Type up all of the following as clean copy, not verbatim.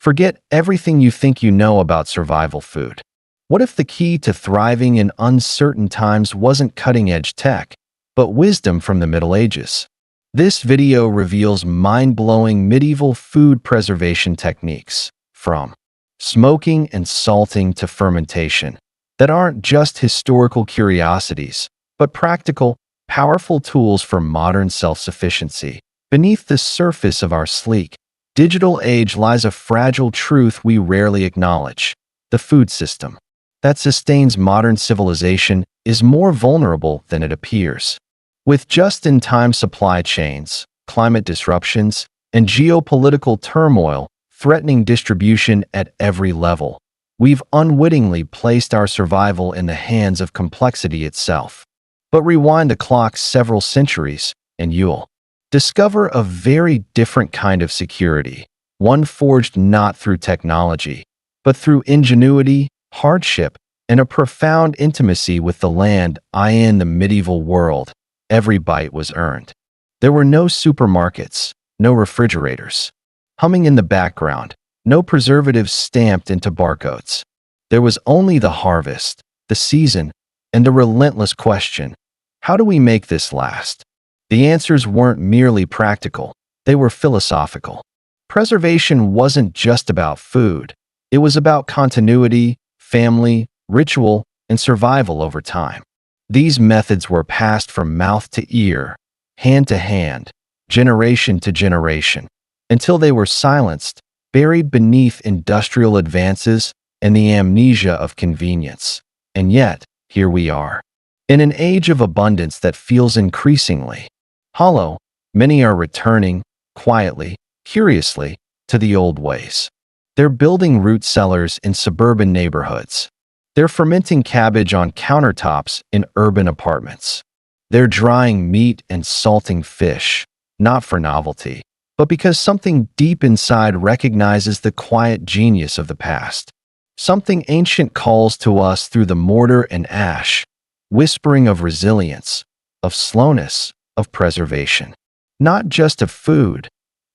Forget everything you think you know about survival food. What if the key to thriving in uncertain times wasn't cutting-edge tech, but wisdom from the Middle Ages? This video reveals mind-blowing medieval food preservation techniques, from smoking and salting to fermentation, that aren't just historical curiosities, but practical, powerful tools for modern self-sufficiency. Beneath the surface of our sleek, digital age lies a fragile truth we rarely acknowledge: the food system that sustains modern civilization is more vulnerable than it appears. With just-in-time supply chains, climate disruptions, and geopolitical turmoil threatening distribution at every level, we've unwittingly placed our survival in the hands of complexity itself. But rewind the clock several centuries, and you'll discover a very different kind of security, one forged not through technology, but through ingenuity, hardship, and a profound intimacy with the land. In the medieval world, every bite was earned. There were no supermarkets, no refrigerators humming in the background, no preservatives stamped into barcodes. There was only the harvest, the season, and the relentless question: how do we make this last? The answers weren't merely practical, they were philosophical. Preservation wasn't just about food, it was about continuity, family, ritual, and survival over time. These methods were passed from mouth to ear, hand to hand, generation to generation, until they were silenced, buried beneath industrial advances and the amnesia of convenience. And yet, here we are. In an age of abundance that feels increasingly hollow, many are returning, quietly, curiously, to the old ways. They're building root cellars in suburban neighborhoods. They're fermenting cabbage on countertops in urban apartments. They're drying meat and salting fish, not for novelty, but because something deep inside recognizes the quiet genius of the past. Something ancient calls to us through the mortar and ash, whispering of resilience, of slowness, of preservation. Not just of food,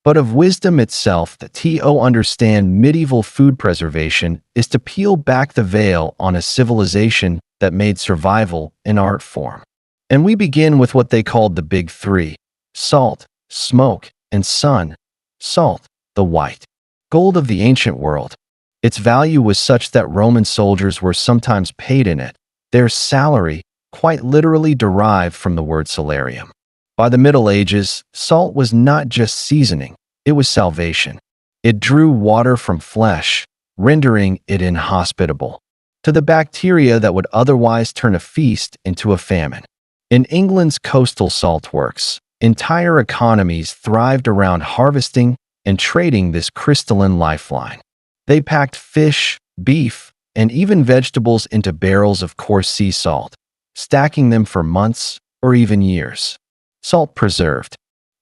but of wisdom itself. To understand medieval food preservation is to peel back the veil on a civilization that made survival an art form. And we begin with what they called the Big Three: salt, smoke, and sun. Salt, the white gold of the ancient world. Its value was such that Roman soldiers were sometimes paid in it, their salary quite literally derived from the word salarium. By the Middle Ages, salt was not just seasoning, it was salvation. It drew water from flesh, rendering it inhospitable to the bacteria that would otherwise turn a feast into a famine. In England's coastal saltworks, entire economies thrived around harvesting and trading this crystalline lifeline. They packed fish, beef, and even vegetables into barrels of coarse sea salt, stacking them for months or even years. Salt preserved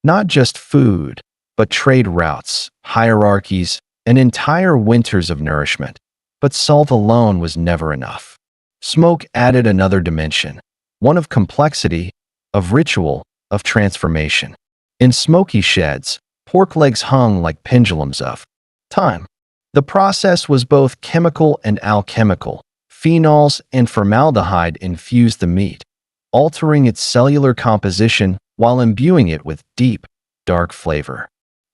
not just food, but trade routes, hierarchies, and entire winters of nourishment. But salt alone was never enough. Smoke added another dimension, one of complexity, of ritual, of transformation. In smoky sheds, pork legs hung like pendulums of time. The process was both chemical and alchemical. Phenols and formaldehyde infused the meat, altering its cellular composition while imbuing it with deep, dark flavor.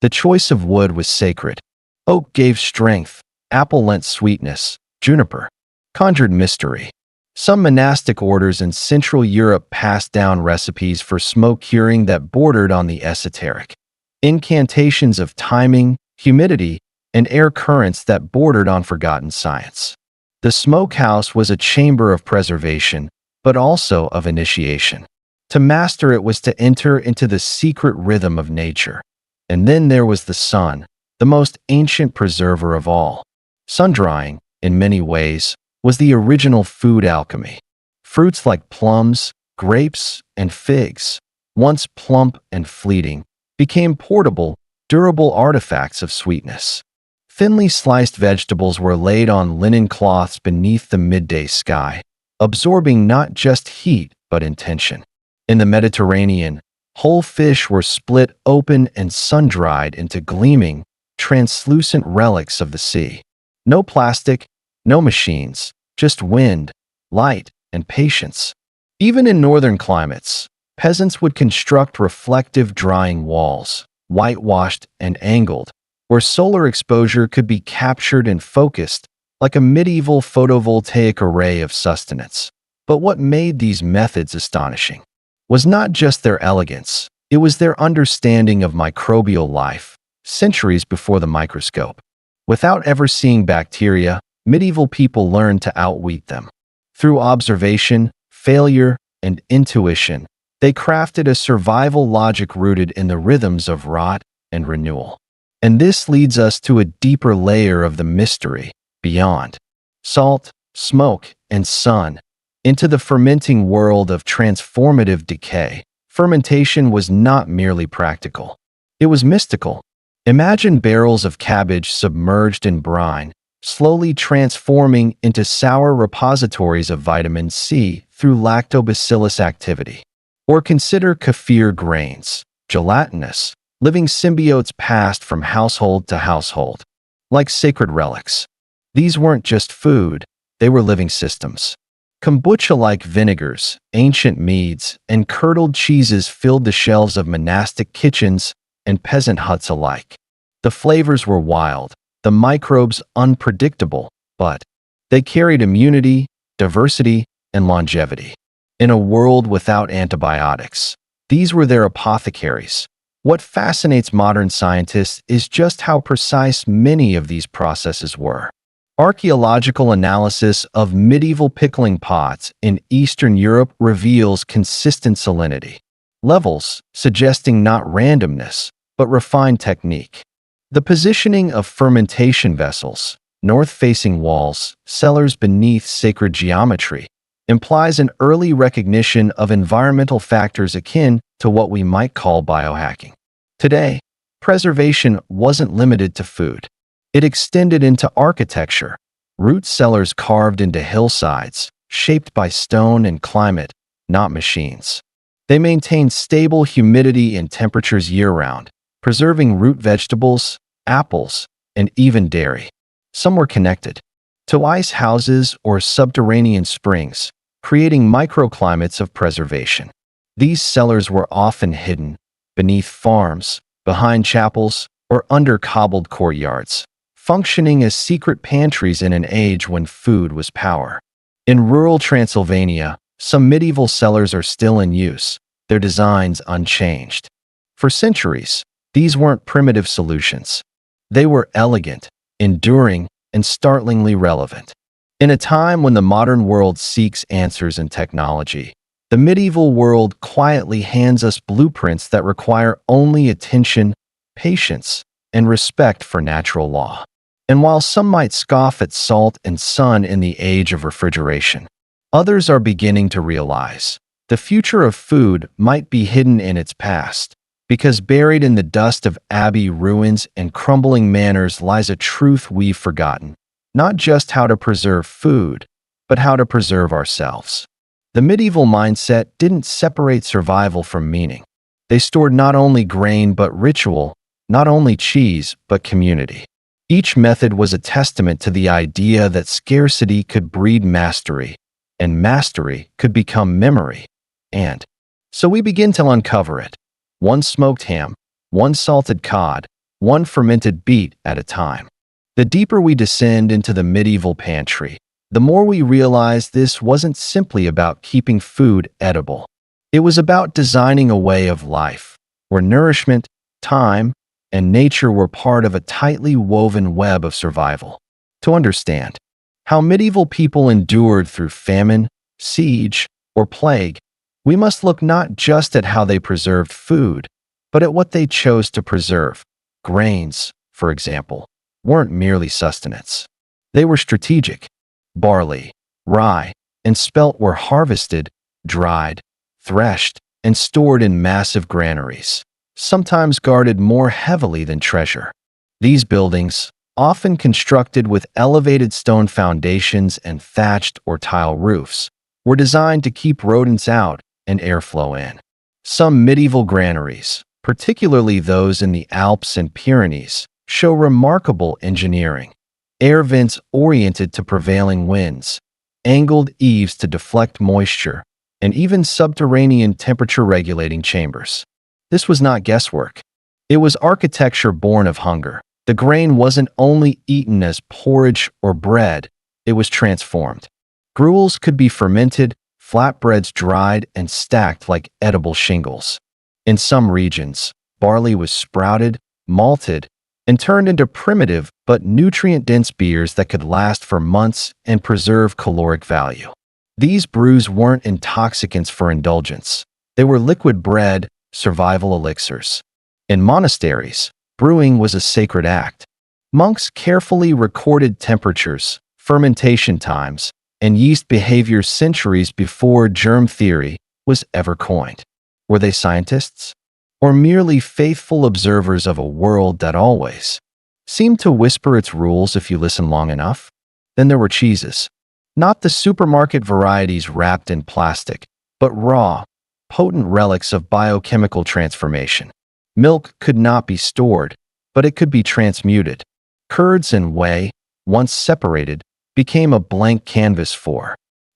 The choice of wood was sacred. Oak gave strength, apple lent sweetness, juniper conjured mystery. Some monastic orders in Central Europe passed down recipes for smoke curing that bordered on the esoteric. Incantations of timing, humidity, and air currents that bordered on forgotten science. The smokehouse was a chamber of preservation, but also of initiation. To master it was to enter into the secret rhythm of nature. And then there was the sun, the most ancient preserver of all. Sun-drying, in many ways, was the original food alchemy. Fruits like plums, grapes, and figs, once plump and fleeting, became portable, durable artifacts of sweetness. Thinly sliced vegetables were laid on linen cloths beneath the midday sky, absorbing not just heat but intention. In the Mediterranean, whole fish were split open and sun-dried into gleaming, translucent relics of the sea. No plastic, no machines, just wind, light, and patience. Even in northern climates, peasants would construct reflective drying walls, whitewashed and angled, where solar exposure could be captured and focused like a medieval photovoltaic array of sustenance. But what made these methods astonishing was not just their elegance, it was their understanding of microbial life, centuries before the microscope. Without ever seeing bacteria, medieval people learned to outweed them. Through observation, failure, and intuition, they crafted a survival logic rooted in the rhythms of rot and renewal. And this leads us to a deeper layer of the mystery beyond salt, smoke, and sun, into the fermenting world of transformative decay. Fermentation was not merely practical. It was mystical. Imagine barrels of cabbage submerged in brine, slowly transforming into sour repositories of vitamin C through lactobacillus activity. Or consider kefir grains, gelatinous, living symbiotes passed from household to household. Like sacred relics. These weren't just food, they were living systems. Kombucha-like vinegars, ancient meads, and curdled cheeses filled the shelves of monastic kitchens and peasant huts alike. The flavors were wild, the microbes unpredictable, but they carried immunity, diversity, and longevity. In a world without antibiotics, these were their apothecaries. What fascinates modern scientists is just how precise many of these processes were. Archaeological analysis of medieval pickling pots in Eastern Europe reveals consistent salinity levels, suggesting not randomness, but refined technique. The positioning of fermentation vessels, north-facing walls, cellars beneath sacred geometry, implies an early recognition of environmental factors akin to what we might call biohacking. Today, preservation wasn't limited to food. It extended into architecture, root cellars carved into hillsides, shaped by stone and climate, not machines. They maintained stable humidity and temperatures year-round, preserving root vegetables, apples, and even dairy. Some were connected to ice houses or subterranean springs, creating microclimates of preservation. These cellars were often hidden beneath farms, behind chapels, or under cobbled courtyards, functioning as secret pantries in an age when food was power. In rural Transylvania, some medieval cellars are still in use, their designs unchanged. For centuries, these weren't primitive solutions. They were elegant, enduring, and startlingly relevant. In a time when the modern world seeks answers in technology, the medieval world quietly hands us blueprints that require only attention, patience, and respect for natural law. And while some might scoff at salt and sun in the age of refrigeration, others are beginning to realize the future of food might be hidden in its past, because buried in the dust of abbey ruins and crumbling manors lies a truth we've forgotten, not just how to preserve food, but how to preserve ourselves. The medieval mindset didn't separate survival from meaning. They stored not only grain but ritual, not only cheese but community. Each method was a testament to the idea that scarcity could breed mastery, and mastery could become memory. And so we begin to uncover it. One smoked ham, one salted cod, one fermented beet at a time. The deeper we descend into the medieval pantry, the more we realize this wasn't simply about keeping food edible. It was about designing a way of life, where nourishment, time, and nature were part of a tightly woven web of survival. To understand how medieval people endured through famine, siege, or plague, we must look not just at how they preserved food, but at what they chose to preserve. Grains, for example, weren't merely sustenance. They were strategic. Barley, rye, and spelt were harvested, dried, threshed, and stored in massive granaries, sometimes guarded more heavily than treasure. These buildings, often constructed with elevated stone foundations and thatched or tile roofs, were designed to keep rodents out and airflow in. Some medieval granaries, particularly those in the Alps and Pyrenees, show remarkable engineering. Air vents oriented to prevailing winds, angled eaves to deflect moisture, and even subterranean temperature-regulating chambers. This was not guesswork. It was architecture born of hunger. The grain wasn't only eaten as porridge or bread, it was transformed. Gruels could be fermented, flatbreads dried and stacked like edible shingles. In some regions, barley was sprouted, malted, and turned into primitive but nutrient-dense beers that could last for months and preserve caloric value. These brews weren't intoxicants for indulgence. They were liquid bread, survival elixirs. In monasteries, brewing was a sacred act. Monks carefully recorded temperatures, fermentation times, and yeast behavior centuries before germ theory was ever coined. Were they scientists? Or merely faithful observers of a world that always seemed to whisper its rules if you listen long enough? Then there were cheeses. Not the supermarket varieties wrapped in plastic, but raw, potent relics of biochemical transformation. Milk could not be stored, but it could be transmuted. Curds and whey, once separated, became a blank canvas for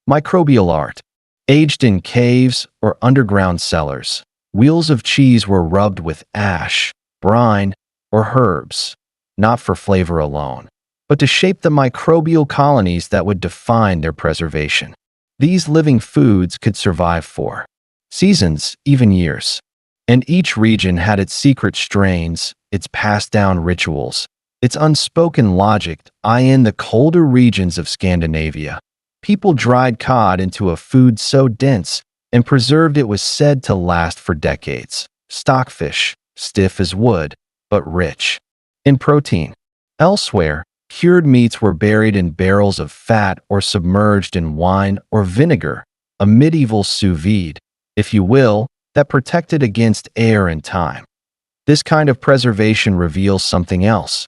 microbial art. Aged in caves or underground cellars, wheels of cheese were rubbed with ash, brine, or herbs, not for flavor alone, but to shape the microbial colonies that would define their preservation. These living foods could survive for seasons, even years. And each region had its secret strains, its passed-down rituals, its unspoken logic. In the colder regions of Scandinavia, people dried cod into a food so dense and preserved it was said to last for decades. Stockfish, stiff as wood, but rich in protein. Elsewhere, cured meats were buried in barrels of fat or submerged in wine or vinegar, a medieval sous vide, if you will, that protected against air and time. This kind of preservation reveals something else.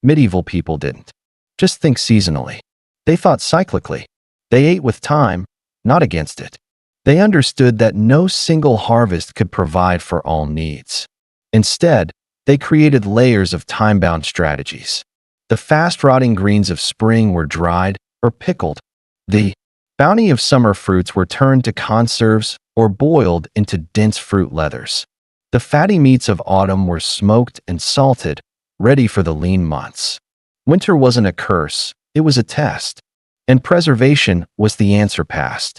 Medieval people didn't just think seasonally. They thought cyclically. They ate with time, not against it. They understood that no single harvest could provide for all needs. Instead, they created layers of time-bound strategies. The fast-rotting greens of spring were dried or pickled. The bounty of summer fruits were turned to conserves or boiled into dense fruit leathers. The fatty meats of autumn were smoked and salted, ready for the lean months. Winter wasn't a curse, it was a test. And preservation was the answer passed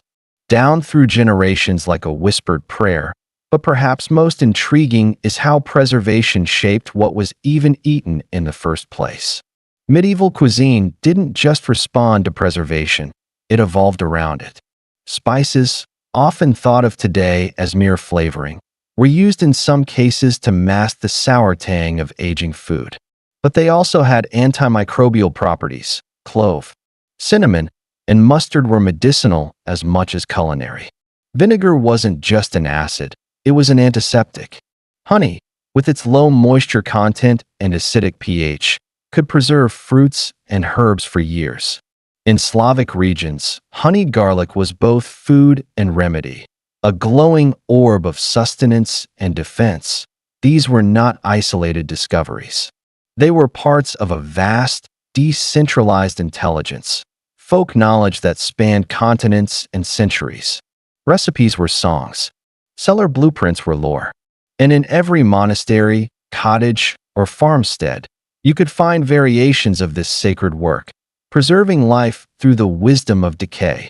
down through generations like a whispered prayer. But perhaps most intriguing is how preservation shaped what was even eaten in the first place. Medieval cuisine didn't just respond to preservation, it evolved around it. Spices, often thought of today as mere flavoring, were used in some cases to mask the sour tang of aging food. But they also had antimicrobial properties. Clove, cinnamon, and mustard were medicinal as much as culinary. Vinegar wasn't just an acid, it was an antiseptic. Honey, with its low moisture content and acidic pH, could preserve fruits and herbs for years. In Slavic regions, honeyed garlic was both food and remedy, a glowing orb of sustenance and defense. These were not isolated discoveries. They were parts of a vast, decentralized intelligence, folk knowledge that spanned continents and centuries. Recipes were songs. Cellar blueprints were lore. And in every monastery, cottage, or farmstead, you could find variations of this sacred work, preserving life through the wisdom of decay.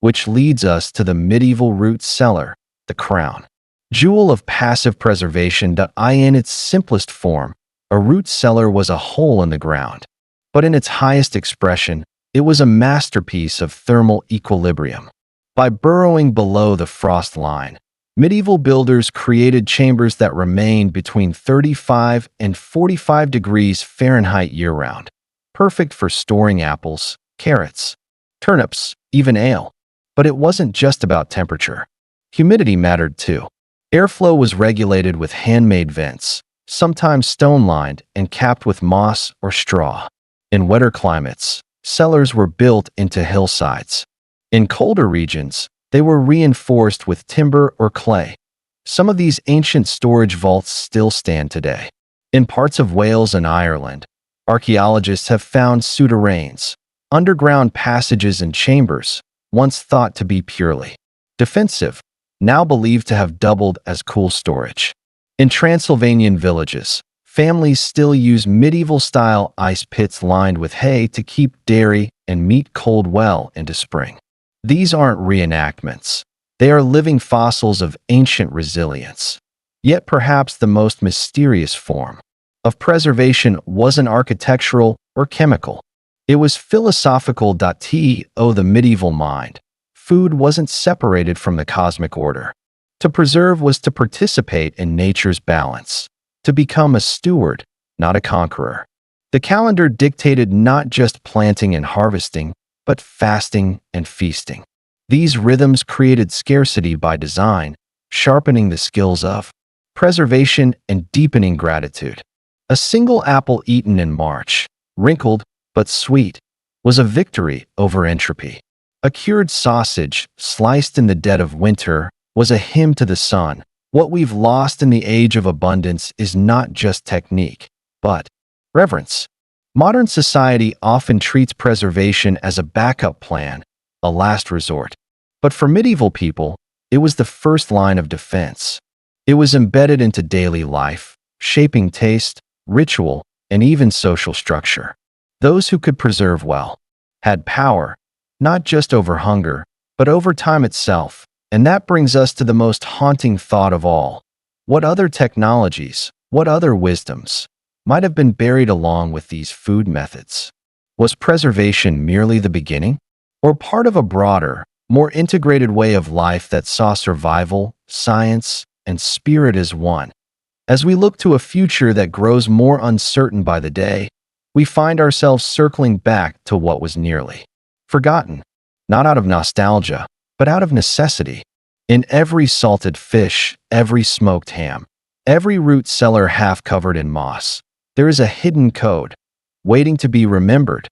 Which leads us to the medieval root cellar, the crown jewel of passive preservation. In its simplest form, a root cellar was a hole in the ground. But in its highest expression, it was a masterpiece of thermal equilibrium. By burrowing below the frost line, medieval builders created chambers that remained between 35 and 45 degrees Fahrenheit year-round, perfect for storing apples, carrots, turnips, even ale. But it wasn't just about temperature. Humidity mattered too. Airflow was regulated with handmade vents, sometimes stone-lined and capped with moss or straw. In wetter climates, cellars were built into hillsides. In colder regions, they were reinforced with timber or clay. Some of these ancient storage vaults still stand today. In parts of Wales and Ireland, archaeologists have found souterrains, underground passages and chambers, once thought to be purely defensive, now believed to have doubled as cool storage. In Transylvanian villages, families still use medieval-style ice pits lined with hay to keep dairy and meat cold well into spring. These aren't reenactments. They are living fossils of ancient resilience. Yet perhaps the most mysterious form of preservation wasn't architectural or chemical. It was philosophical. The medieval mind. Food wasn't separated from the cosmic order. To preserve was to participate in nature's balance, to become a steward, not a conqueror. The calendar dictated not just planting and harvesting, but fasting and feasting. These rhythms created scarcity by design, sharpening the skills of preservation and deepening gratitude. A single apple eaten in March, wrinkled but sweet, was a victory over entropy. A cured sausage, sliced in the dead of winter, was a hymn to the sun. What we've lost in the age of abundance is not just technique, but reverence. Modern society often treats preservation as a backup plan, a last resort. But for medieval people, it was the first line of defense. It was embedded into daily life, shaping taste, ritual, and even social structure. Those who could preserve well had power, not just over hunger, but over time itself. And that brings us to the most haunting thought of all. What other technologies, what other wisdoms, might have been buried along with these food methods? Was preservation merely the beginning, or part of a broader, more integrated way of life that saw survival, science, and spirit as one? As we look to a future that grows more uncertain by the day, we find ourselves circling back to what was nearly forgotten, not out of nostalgia, but out of necessity. In every salted fish, every smoked ham, every root cellar half covered in moss, there is a hidden code, waiting to be remembered.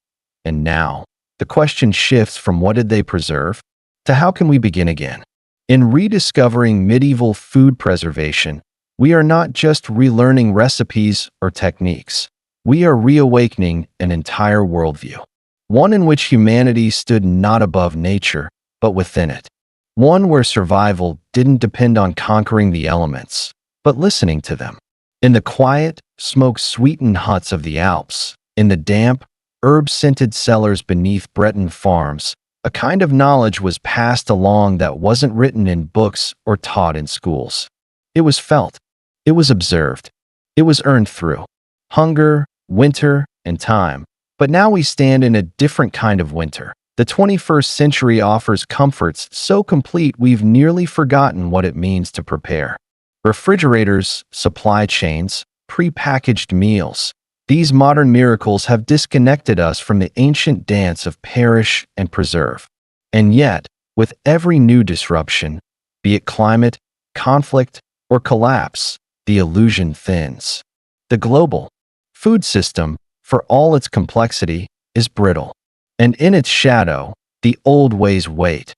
And now, the question shifts from what did they preserve, to how can we begin again? In rediscovering medieval food preservation, we are not just relearning recipes or techniques. We are reawakening an entire worldview. One in which humanity stood not above nature, but within it. One where survival didn't depend on conquering the elements, but listening to them. In the quiet, smoke-sweetened huts of the Alps, in the damp, herb-scented cellars beneath Breton farms, a kind of knowledge was passed along that wasn't written in books or taught in schools. It was felt. It was observed. It was earned through hunger, winter, and time. But now we stand in a different kind of winter. The 21st century offers comforts so complete we've nearly forgotten what it means to prepare. Refrigerators, supply chains, pre-packaged meals. These modern miracles have disconnected us from the ancient dance of perish and preserve. And yet, with every new disruption, be it climate, conflict, or collapse, the illusion thins. The global food system, for all its complexity, is brittle. And in its shadow, the old ways wait,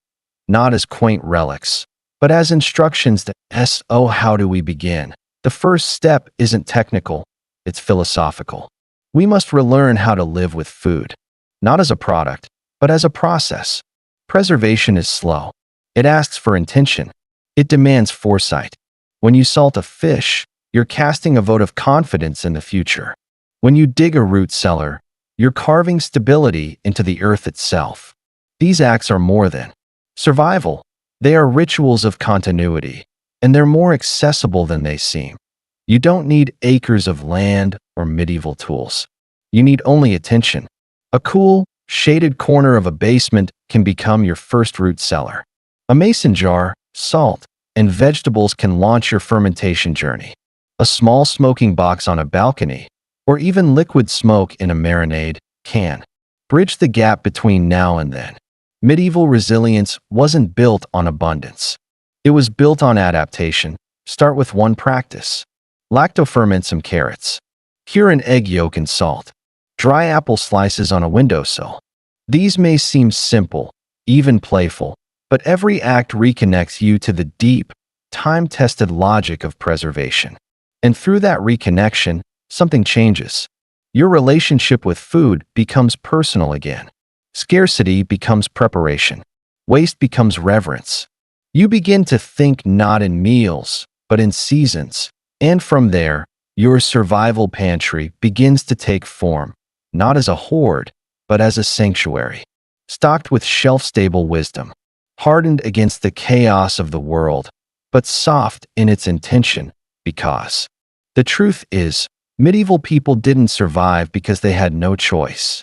not as quaint relics, but as instructions to how do we begin? The first step isn't technical, it's philosophical. We must relearn how to live with food, not as a product, but as a process. Preservation is slow. It asks for intention. It demands foresight. When you salt a fish, you're casting a vote of confidence in the future. When you dig a root cellar, you're carving stability into the earth itself. These acts are more than survival. They are rituals of continuity, and they're more accessible than they seem. You don't need acres of land or medieval tools. You need only attention. A cool, shaded corner of a basement can become your first root cellar. A mason jar, salt, and vegetables can launch your fermentation journey. A small smoking box on a balcony, or even liquid smoke in a marinade, can bridge the gap between now and then. Medieval resilience wasn't built on abundance. It was built on adaptation. Start with one practice. Lacto-ferment some carrots. Cure an egg yolk in salt. Dry apple slices on a windowsill. These may seem simple, even playful, but every act reconnects you to the deep, time-tested logic of preservation. And through that reconnection, something changes. Your relationship with food becomes personal again. Scarcity becomes preparation. Waste becomes reverence. You begin to think not in meals, but in seasons. And from there, your survival pantry begins to take form, not as a hoard, but as a sanctuary, stocked with shelf-stable wisdom, hardened against the chaos of the world, but soft in its intention, because the truth is, medieval people didn't survive because they had no choice.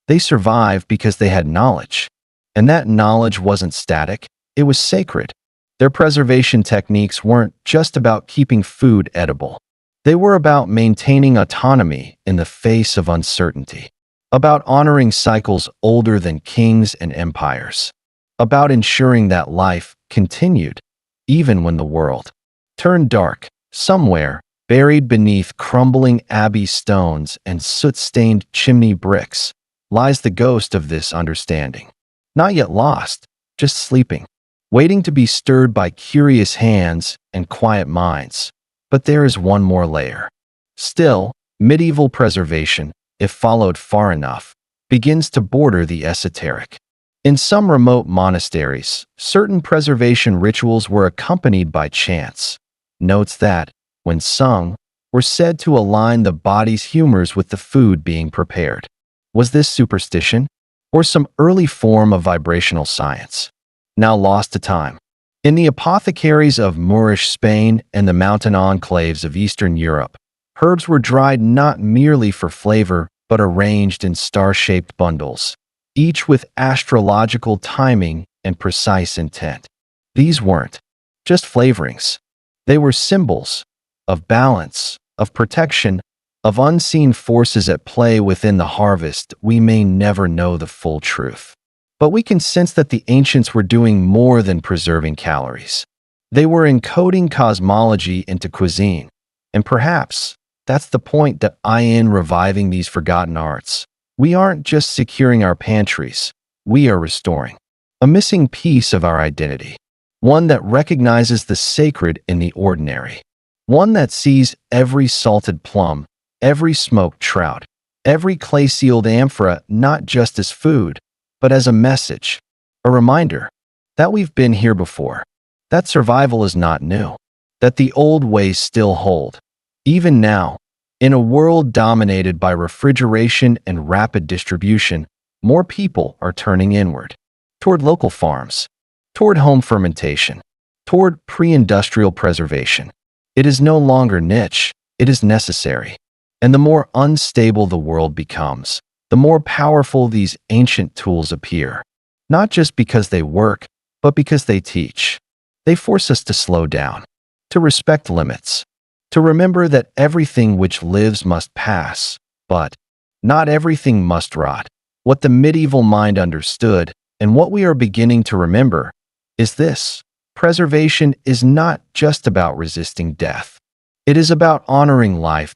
They survived because they had knowledge. And that knowledge wasn't static, it was sacred. Their preservation techniques weren't just about keeping food edible. They were about maintaining autonomy in the face of uncertainty, about honoring cycles older than kings and empires, about ensuring that life continued, even when the world turned dark. Somewhere, buried beneath crumbling abbey stones and soot-stained chimney bricks, lies the ghost of this understanding. Not yet lost, just sleeping, waiting to be stirred by curious hands and quiet minds. But there is one more layer. Still, medieval preservation, if followed far enough, begins to border the esoteric. In some remote monasteries, certain preservation rituals were accompanied by chants, notes that, when sung, were said to align the body's humors with the food being prepared. Was this superstition, or some early form of vibrational science, now lost to time? In the apothecaries of Moorish Spain and the mountain enclaves of Eastern Europe, herbs were dried not merely for flavor, but arranged in star-shaped bundles, each with astrological timing and precise intent. These weren't just flavorings. They were symbols of balance, of protection, of unseen forces at play within the harvest. We may never know the full truth, but we can sense that the ancients were doing more than preserving calories. They were encoding cosmology into cuisine, and perhaps that's the point that in reviving these forgotten arts. We aren't just securing our pantries, we are restoring a missing piece of our identity, one that recognizes the sacred in the ordinary, one that sees every salted plum, every smoked trout, every clay-sealed amphora not just as food, but as a message, a reminder that we've been here before, that survival is not new, that the old ways still hold. Even now, in a world dominated by refrigeration and rapid distribution, more people are turning inward, toward local farms, toward home fermentation, toward pre-industrial preservation. It is no longer niche, it is necessary. And the more unstable the world becomes, the more powerful these ancient tools appear, not just because they work, but because they teach. They force us to slow down, to respect limits, to remember that everything which lives must pass, but not everything must rot. What the medieval mind understood, and what we are beginning to remember, is this: preservation is not just about resisting death. It is about honoring life.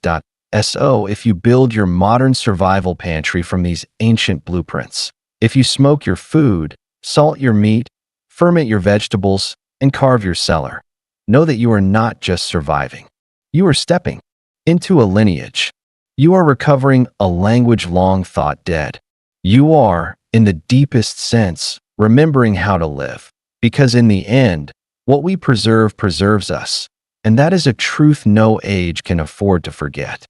So if you build your modern survival pantry from these ancient blueprints, if you smoke your food, salt your meat, ferment your vegetables, and carve your cellar, know that you are not just surviving. You are stepping into a lineage. You are recovering a language long thought dead. You are, in the deepest sense, remembering how to live. Because in the end, what we preserve preserves us, and that is a truth no age can afford to forget.